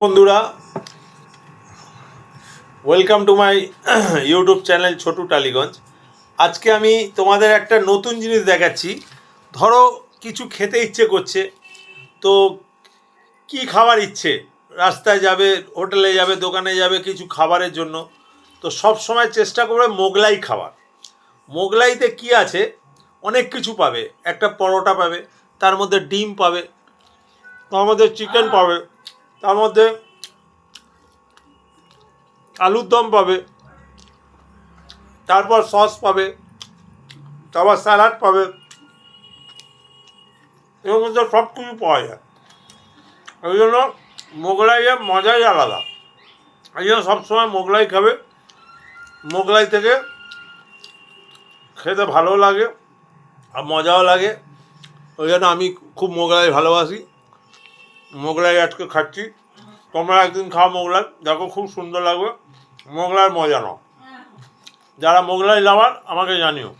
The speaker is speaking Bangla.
বন্ধুরা, welcome to my YouTube channel Chhotu Tollygunge. আজকে আমি তোমাদের একটা নতুন জিনিস দেখাচ্ছি। ধরো কিছু খেতে ইচ্ছে করছে, তো কি খাবার ইচ্ছে, রাস্তায় যাবে, হোটেলে যাবে, দোকানে যাবে কিছু খাবারের জন্য, তো সব সময় চেষ্টা করবে মোগলাই খাবার। মোগলাইতে কি আছে, অনেক কিছু পাবে। একটা পরোটা পাবে, তার মধ্যে ডিম পাবে, তার মধ্যে চিকেন পাবে, তার মধ্যে আলুর দম পাবে, তারপর সস পাবে, তারপর স্যালাড পাবে। এর মধ্যে সব কিছু পাওয়া যায়। ওই জন্য মোগলাইয়ের মজাই আলাদা। এই জন্য সবসময় মোগলাই খাবে। মোগলাই থেকে খেতে ভালো লাগে আর মজাও লাগে। ওই জন্য আমি খুব মোগলাই ভালোবাসি। মোগলাই আজকে খাচ্ছি। তোমরা একদিন খাও মোগলাই, দেখো খুব সুন্দর লাগবে। মোগলাইয়ের মজা নাও। যারা মোগলাই লাভার আমাকে জানিও।